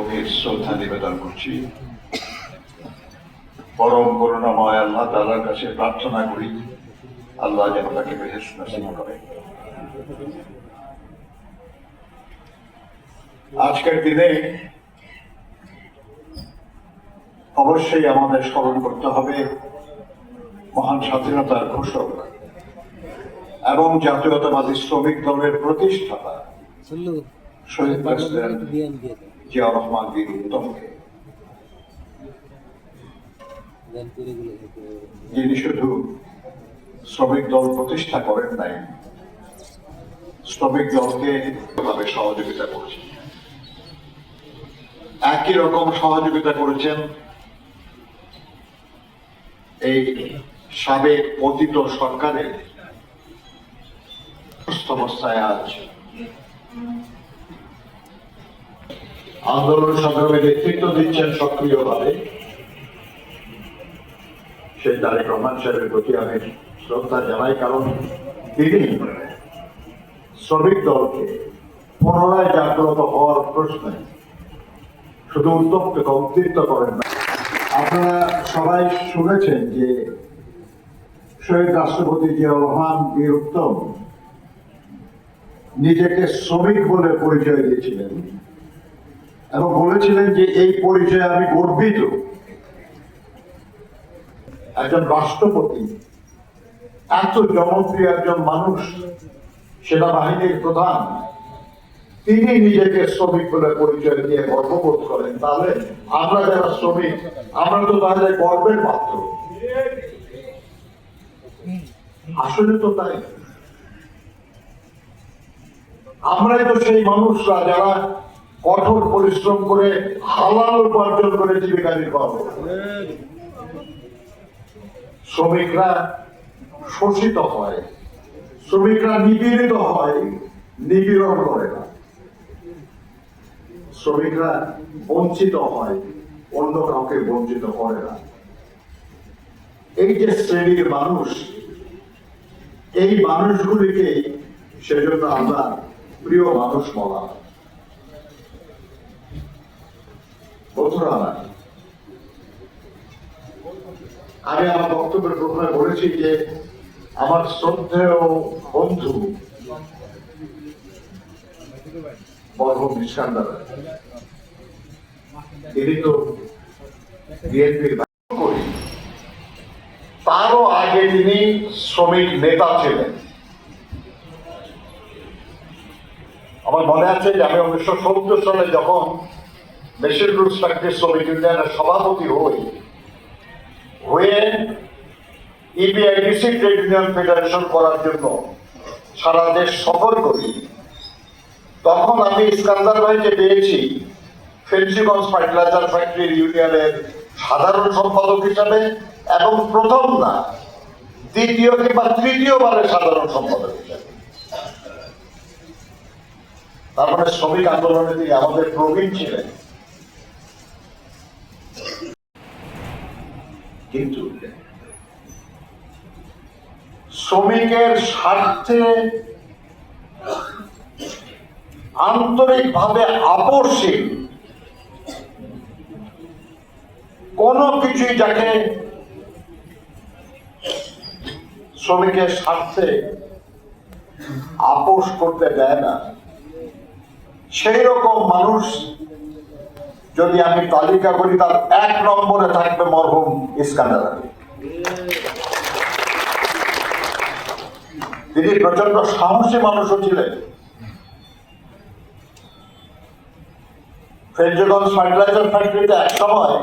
গভীর শ্রদ্ধা নিবেদন করছি। পরম করুণাময় আল্লাহ তাআলার কাছে প্রার্থনা করি আল্লাহ যেন তাকে বেহেশত নসিব করেন। আজকের দিনে অবশ্যই আমাদের স্মরণ করতে হবে মহান স্বাধীনতার ঘোষক এবং জাতীয়তাবাদী শ্রমিক দলের প্রতিষ্ঠাতা শহীদ প্রেসিডেন্ট জিয়াউর রহমান বীর উত্তমকে, যিনি শুধু শ্রমিক দল প্রতিষ্ঠা করেন নাই, শ্রমিক দলকে ভাবে সহযোগিতা করেছেন। একই রকম সহযোগিতা করেছেন এই সাবেক পতিত সরকারের অবস্থায় আজ আন্দোলন সংগ্রামে নেতৃত্ব দিচ্ছেন সক্রিয়ভাবে সেই তারেক রহমান সাহেবের প্রতি আমি শ্রদ্ধা জানাই, কারণ তিনি শ্রমিক দলকে পুনরায় জাগ্রত হওয়ার প্রশ্নে শুধু উদ্যোক্ত উদ্দীপ্ত করেন না। আপনারা সবাই শুনেছেন যে শহীদ রাষ্ট্রপতি জিয়াউর রহমান বীর উত্তম নিজেকে শ্রমিক বলে পরিচয় দিয়েছিলেন এবং বলেছিলেন যে এই পরিচয়ে আমি গর্বিত। একজন রাষ্ট্রপতি, এত জনপ্রিয় একজন মানুষ, সেনাবাহিনীর প্রধান, তিনি নিজেকে শ্রমিক বলে পরিচয় দিয়ে গর্ববোধ করেন, তাহলে আমরা যারা শ্রমিক আমরা তো তাহলে গর্বের পাত্র। আসলে তো তাই, আমরাই তো সেই মানুষরা যারা কঠোর পরিশ্রম করে হালাল উপার্জন করে জীবিকা নির্বাহ করে। শ্রমিকরা শোষিত হয়, শ্রমিকরা নিপীড়িত হয়, নিপীড়ন করে না। শ্রমিকরা বঞ্চিত হয়, অন্য কাউকে বঞ্চিত করে না। এই যে শ্রেণীর মানুষ, এই মানুষগুলিকে সেজন্য আমরা প্রিয় মানুষ বলা হয়। বন্ধুরা, আমি আমার বক্তব্যের প্রথমে বলেছি যে আমার শ্রদ্ধেয় বন্ধু মরহুম ইস্কান্দার, তিনি তো বিএনপির করি, তারও আগে তিনি শ্রমিক নেতা ছিলেন। আমার মনে আছে যে আমি 1970 সালে যখন মেশিন রুলস ফ্যাক্টরি শ্রমিক ইউনিয়নের সভাপতি হয়ে ইবিআইডিসি ট্রেড ইউনিয়ন ফেডারেশন করার জন্য সারা দেশ সফর করি, তখন আমি ইস্কান্দার ভাইকে পেয়েছি ফেন্সিগঞ্জ ফার্টিলাইজার ফ্যাক্টরির ইউনিয়নের সাধারণ সম্পাদক হিসাবে, এবং প্রথম না দ্বিতীয় কিংবা তৃতীয়বারের সাধারণ সম্পাদক হিসাবে। তার মানে শ্রমিক আন্দোলনে তিনি আমাদের প্রবীণ ছিলেন। কিন্তু শ্রমিকের স্বার্থে আন্তরিকভাবে আপোষহীন কোন কিছুই যাকে শ্রমিকের স্বার্থে আপোষ করতে দেয় না, সেই রকম মানুষ যদি আমি তালিকা করি, তার 1 নম্বরে থাকবে মরহুম ইস্কান্দার আলী। তিনি প্রচন্ড সাহসী মানুষও ছিলেন। ফেন্সিগঞ্জ ফার্টিলাইজার ফ্যাক্টরিতে এক সময়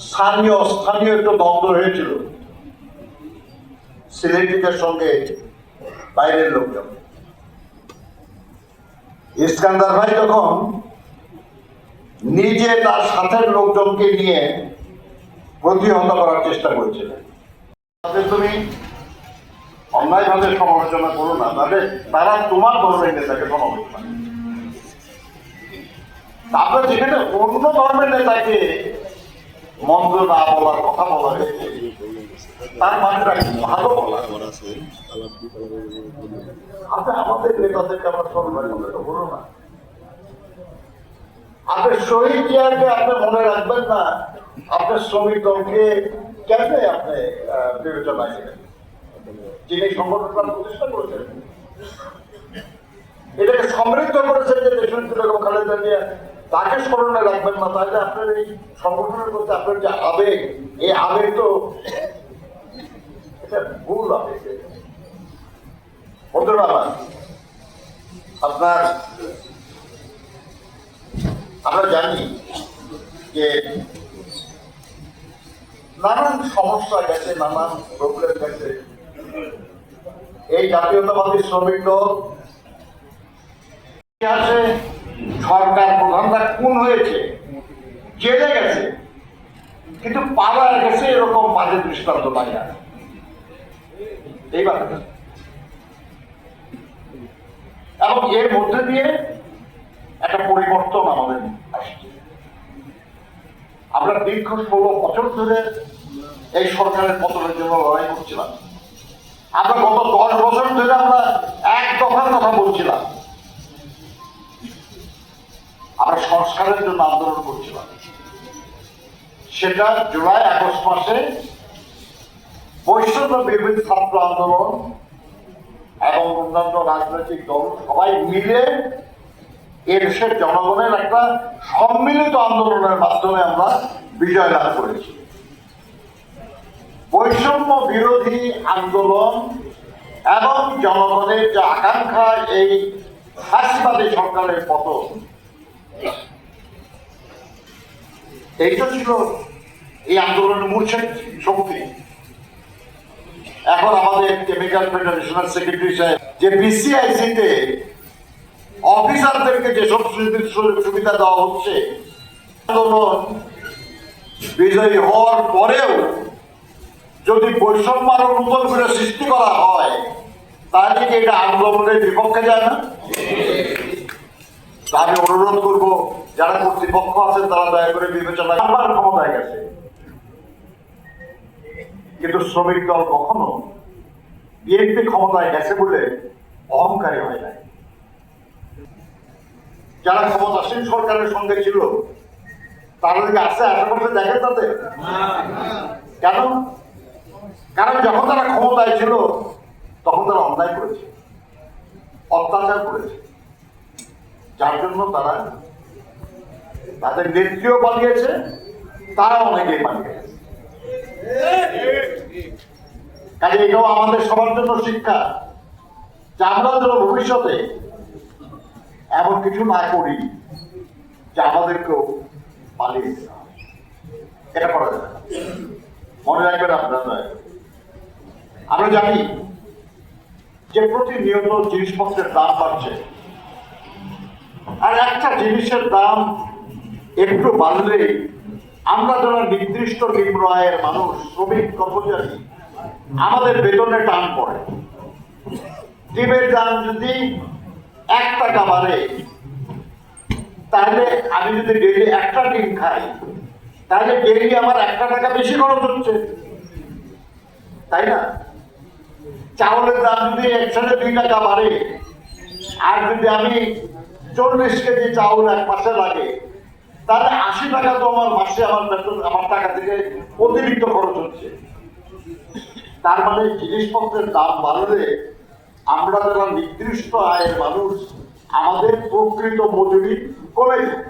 স্থানীয় একটু দ্বন্দ্ব হয়েছিল সিলেটিদের সঙ্গে বাইরের লোকজন। ইস্কান্দার ভাই তখন নিজে তার সাথের লোকজনকে নিয়ে প্রতিহত করার চেষ্টা করেছিলেন। তুমি অন্যায়ভাবে সমালোচনা করো না, তাহলে তারা তোমার ধর্মের নেতাকে সমালোচনা, তারপরে যেখানে অন্য ধর্মের নেতাকে মন্দ না বলার কথা বলা হয়েছে, তার মানেটা ভালো বলা। আমাদের নেতাদেরকে আমরা সম্মান করবো না। আপনার শহীদ জিয়াকে আপনি মনে রাখবেন না, আপনার শ্রমিক দলকে কেমনে আপনি বিবেচনায় নেবেন? যিনি সংগঠনটা প্রতিষ্ঠা করেছেন, এটাকে সমৃদ্ধ করেছেন যে দেশনেত্রী বেগম খালেদা জিয়া, তাকে স্মরণে রাখবেন না, তাহলে আপনার এই সংগঠনের প্রতি আপনার যে আবেগ, এই আবেগ তো এটা ভুল আবেগ। বন্ধুরা, আমরা জানি যে নানান সমস্যা গেছে, নানান প্রবলেম গেছে। এই জাতীয়তাবাদী শ্রমিক দল ইতিহাসে সরকার প্রধানরা খুন হয়েছে, জেলে গেছে, কিন্তু পাড়ায় গেছে এরকম বাজে দৃষ্টান্ত নাই। এইবার এবং এর মধ্যে দিয়ে একটা পরিবর্তন আমাদের আসছে। আমরা দীর্ঘ 16 বছর ধরে এই সরকারের পতনের জন্য লড়াই করছিলাম। আমরা গত 10 বছর ধরে আমরা এক দফার কথা বলছিলাম, আমরা সংস্কারের জন্য আন্দোলন করছিলাম। সেটা জুলাই আগস্ট মাসে বৈষম্য বিরোধী ছাত্র আন্দোলন এবং অন্যান্য রাজনৈতিক দল সবাই মিলে এদেশের জনগণের একটা সম্মিলিত আন্দোলনের মাধ্যমে আমরা বিজয় লাভ করেছি। বৈষম্য বিরোধী আন্দোলন এবং জনগণের যে আকাঙ্ক্ষা, এই ফ্যাসিবাদী সরকারের পতন, এইটা ছিল এই আন্দোলনের মূল শক্তি। এখন আমাদের কেমিক্যাল ফেডারেশনের সেক্রেটারি সাহেব যে বিসিআইসিতে অফিসারদেরকে যেসব সুবিধা দেওয়া হচ্ছে, আন্দোলন বিজয়ী হওয়ার পরেও যদি বৈষম্য আরো নতুন করে সৃষ্টি করা হয়, তাহলে কি এটা আন্দোলনের বিপক্ষে যায় না? আমি অনুরোধ করব, যারা কর্তৃপক্ষ আছেন তারা দয়া করে বিবেচনা, আমার ক্ষমতায় গেছে, কিন্তু শ্রমিক দল কখনো বিএনপি ক্ষমতায় গেছে বলে অহংকারী হয় নাই। যারা ক্ষমতাসীন সরকারের সঙ্গে ছিল তারা যদি আসে আশেপাশে দেখে তাদের কেন? কারণ যখন তারা ক্ষমতায় ছিল তখন তারা অন্যায় করেছে, অত্যাচার করেছে, যার জন্য তারা তাদের নেত্রীও পালিয়েছে, তারা অনেকেই পালিয়েছে। কাজে এটাও আমাদের সবার জন্য শিক্ষা যে আমরা যেন ভবিষ্যতে এমন কিছু না করি যে আমাদেরকেও পালিয়ে দিতে হবে। এটা করা যাবে না, মনে রাখবেন আপনারা। আমরা জানি যে প্রতিনিয়ত জিনিসপত্রের দাম বাড়ছে, আর একটা জিনিসের দাম একটু বাড়লে আমরা যারা নির্দিষ্ট নিম্ন আয়ের মানুষ, শ্রমিক, কর্মচারী, আমাদের বেতনে টান পড়ে। ডিমের দাম যদি 1 টাকা বাড়ে, তাহলে আমি যদি ডেইলি একটা ডিম খাই, তাহলে ডেইলি আমার 1 টাকা বেশি খরচ হচ্ছে, তাই না? চাউলের দাম যদি 102 টাকা বাড়ে, আর যদি আমি 40 কেজি চাউল 1 মাসে লাগে, তাহলে 80 টাকা তো আমার মাসে আমার বেতন, আমার টাকা থেকে অতিরিক্ত খরচ হচ্ছে। তার মানে জিনিসপত্রের দাম বাড়লে আমরা যারা নির্দিষ্ট আয়ের মানুষ, আমাদের প্রকৃত মজুরি কমে যায়।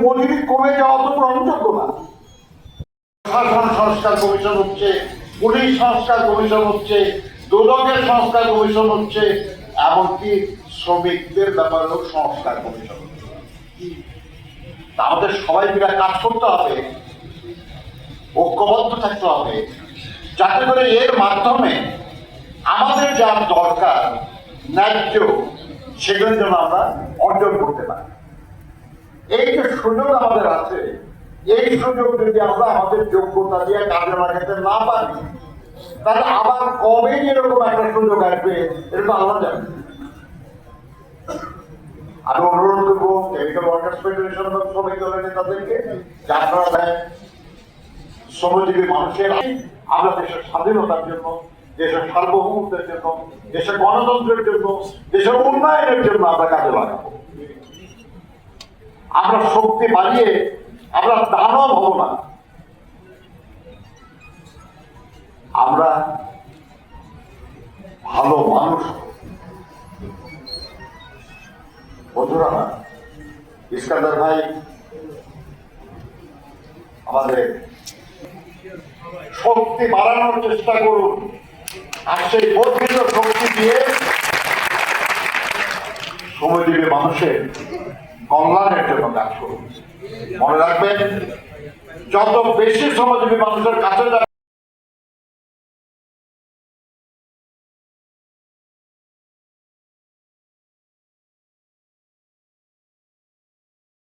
মজুরি কমে যাওয়া তো গ্রহণযোগ্য না। প্রশাসন সংস্কার কমিশন হচ্ছে, পুলিশ সংস্কার কমিশন হচ্ছে, দুদকের সংস্কার কমিশন হচ্ছে, এমনকি শ্রমিকদের ব্যাপারেও সংস্কার কমিশন হচ্ছে। আমাদের সবাই মিলে কাজ করতে হবে, ঐক্যবদ্ধ থাকতে হবে, যাতে করে এর মাধ্যমে আমাদের যা দরকার ন্যায্য, সেগুলো যেন আমরা অর্জন করতে পারি। এই যে সুযোগ আমাদের আছে, এই সুযোগ যদি আমরা আমাদের যোগ্যতা দিয়ে কাজে লাগাতে না পারি, তাহলে আবার কবে এরকম একটা সুযোগ আসবে এরকম আল্লাহ জানে। আমি অনুরোধ করবো কেমিক্যাল ওয়ার্কার্স ফেডারেশন এবং শ্রমিক দলের নেতাদেরকে, যে আপনারা দেন শ্রমজীবী মানুষের, আমরা দেশের স্বাধীনতার জন্য, দেশের সার্বভৌমত্বের জন্য, দেশের গণতন্ত্রের জন্য, দেশের উন্নয়নের জন্য আমরা কাজে লাগাবো। আমরা শক্তি বাড়িয়ে আমরা দানব হব না, আমরা ভালো মানুষ হব। বন্ধুরা, ইস্কান্দার ভাই আমাদের শক্তি বাড়ানোর চেষ্টা করুন, আর সেই বর্ধিত শক্তি দিয়ে শ্রমজীবী মানুষের কল্যাণের জন্য কাজ করুন। মনে রাখবেন, যত বেশি শ্রমজীবী মানুষের কাছে